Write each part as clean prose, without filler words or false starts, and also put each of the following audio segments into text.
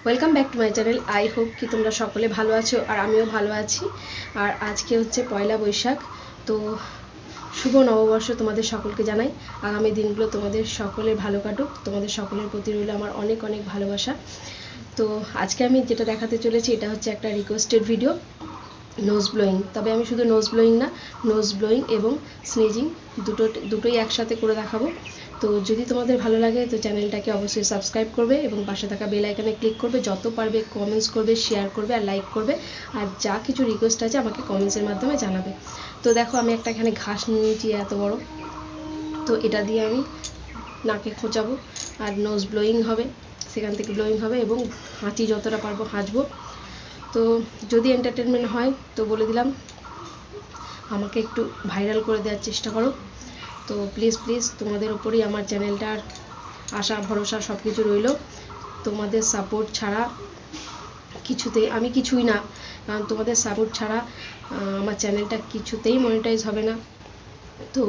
Welcome back to my channel. I hope কি তোমরা সকলে ভালো আছো আর আমিও ভালো আছি। আর আজকে হচ্ছে পয়লা বৈশাখ, তো শুভ নববর্ষ তোমাদের সকলকে জানাই। আগামী দিনগুলো তোমাদের সকলের ভালো কাটুক, তোমাদের সকলের প্রতি রইল আমার অনেক অনেক ভালোবাসা। তো আজকে আমি যেটা দেখাতে চলেছি এটা হচ্ছে একটা রিকোয়েস্টেড ভিডিও, নোজ ব্লোয়িং। তবে আমি শুধু নোজ ব্লোয়িং না, নোজ ব্লোয়িং এবং স্নেজিং দুটোই একসাথে করে দেখাবো। তো যদি তোমাদের ভালো লাগে তো চ্যানেলটাকে অবশ্যই সাবস্ক্রাইব করবে এবং পাশে থাকা বেল আইকনে ক্লিক করবে, যত পারবে কমেন্টস করবে, শেয়ার করবে আর লাইক করবে। আর যা কিছু রিকোয়েস্ট আছে আমাকে কমেন্টসের মাধ্যমে জানাবে। তো দেখো আমি একটা এখানে ঘাস নিয়েছি এত বড়, তো এটা দিয়ে আমি নাকে খোঁচাবো আর নোজ ব্লোয়িং হবে, সেখান থেকে ব্লোয়িং হবে এবং হাঁচি যতটা পারবো হাঁচবো। তো যদি এন্টারটেনমেন্ট হয় তো বলে দিলাম, আমাকে একটু ভাইরাল করে দেওয়ার চেষ্টা করো। তো প্লিজ প্লিজ তোমাদের ওপরেই আমার চ্যানেলটার আশা ভরসা সব কিছু রইল। তোমাদের সাপোর্ট ছাড়া আমি কিছুই না, কারণ তোমাদের সাপোর্ট ছাড়া আমার চ্যানেলটা কিছুতেই মনিটাইজ হবে না। তো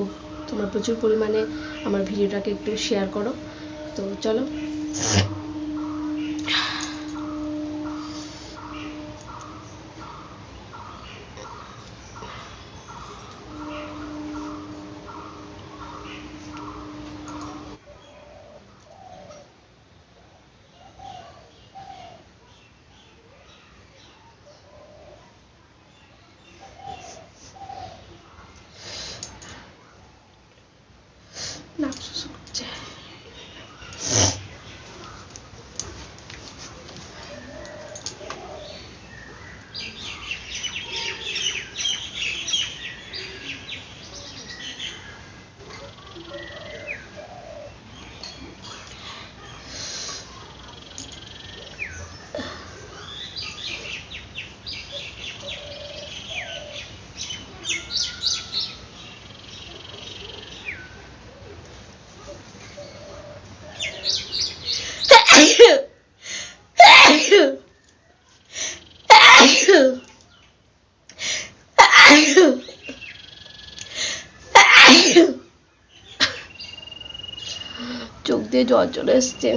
তোমরা প্রচুর পরিমাণে আমার ভিডিওটাকে একটু শেয়ার করো। তো চলো। না করছে চোখ দিয়ে জল চলে এসছে।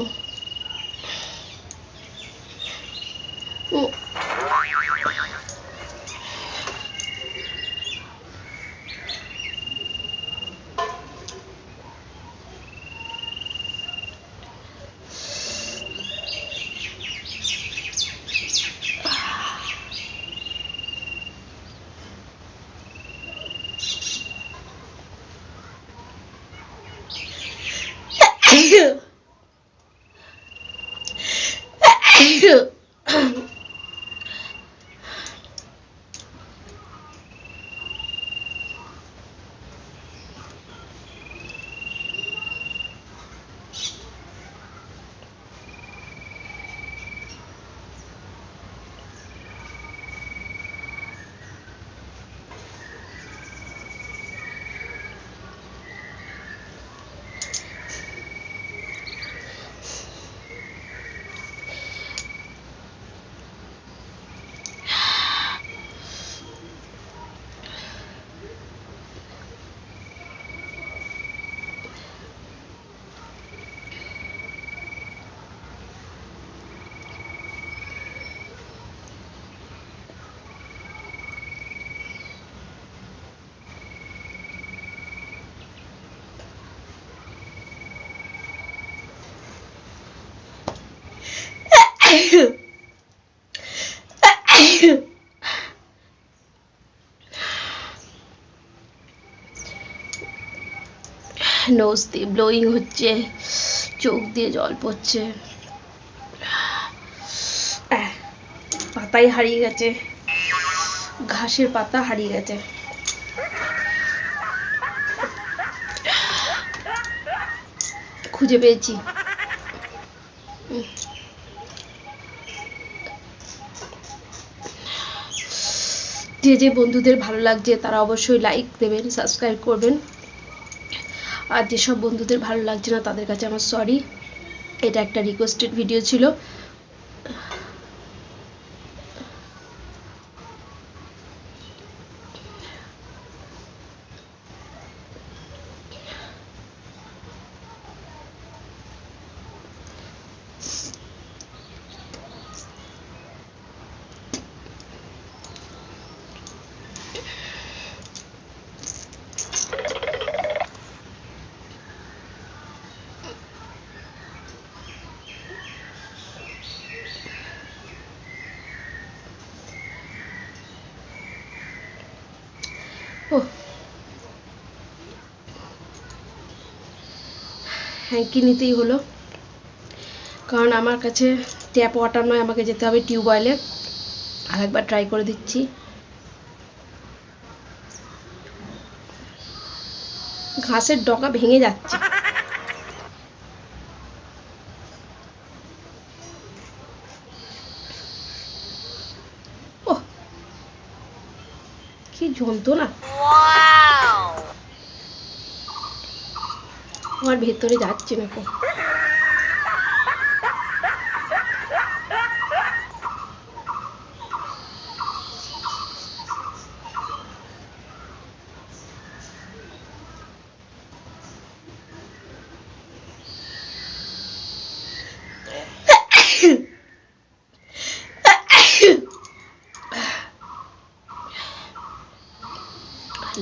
নোজ দিয়ে ব্লোয়িং হচ্ছে, চোখ দিয়ে জল পড়ছে, পাতাই হারিয়ে গেছে, ঘাসের পাতা হারিয়ে গেছে। খুঁজে পেয়েছি। যে যে বন্ধুদের ভালো লাগছে তারা অবশ্যই লাইক দেবেন, সাবস্ক্রাইব করবেন। আর যেসব বন্ধুদের ভালো লাগছে না তাদের কাছে আমার সরি। এটা একটা রিকোয়েস্টেড ভিডিও ছিল। হ্যাঙ্কি নিতেই হলো, কারণ আমার কাছে ট্যাপ ওয়াটার নয়, আমাকে যেতে হবে টিউবওয়েলে। আর একবার ট্রাই করে দিচ্ছি। ঘাসের ডগা ভেঙে যাচ্ছে। ওহ, কি যন্ত্রণা! আমার ভেতরে যাচ্ছে না কো।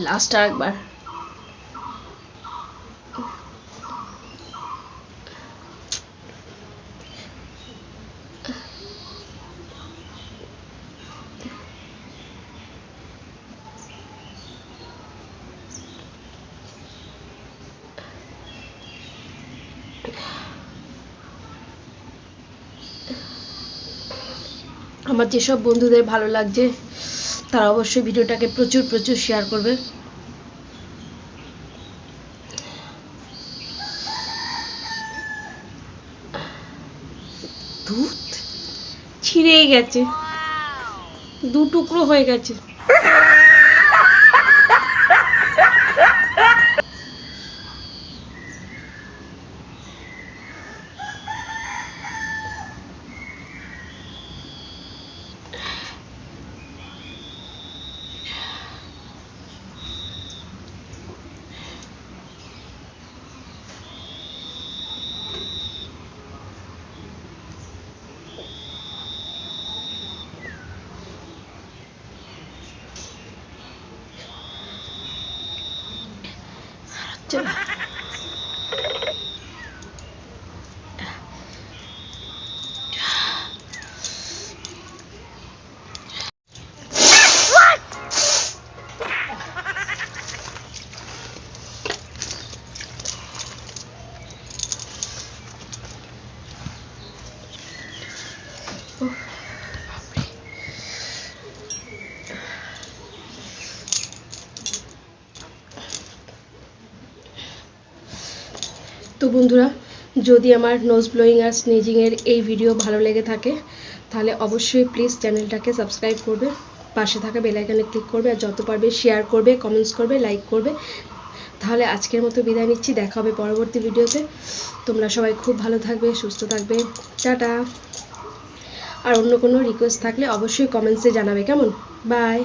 লাস্ট আর একবার। আমার যেসব বন্ধুদের ভালো লাগছে তারা অবশ্যই ভিডিওটাকে প্রচুর প্রচুর শেয়ার করবে। দুধ ছিঁড়েই গেছে, দু টুকরো হয়ে গেছে। চলো, তো বন্ধুরা, যদি আমার নোজ ব্লোয়িং আর স্নেজিংয়ের এই ভিডিও ভালো লেগে থাকে তাহলে অবশ্যই প্লিজ চ্যানেলটাকে সাবস্ক্রাইব করবে, পাশে থাকা বেল আইকনে ক্লিক করবে, আর যত পারবে শেয়ার করবে, কমেন্টস করবে, লাইক করবে। তাহলে আজকের মতো বিদায় নিচ্ছি, দেখা হবে পরবর্তী ভিডিওতে। তোমরা সবাই খুব ভালো থাকবে, সুস্থ থাকবে, টাটা। আর অন্য কোনো রিকোয়েস্ট থাকলে অবশ্যই কমেন্টসে জানাবে, কেমন? বাই।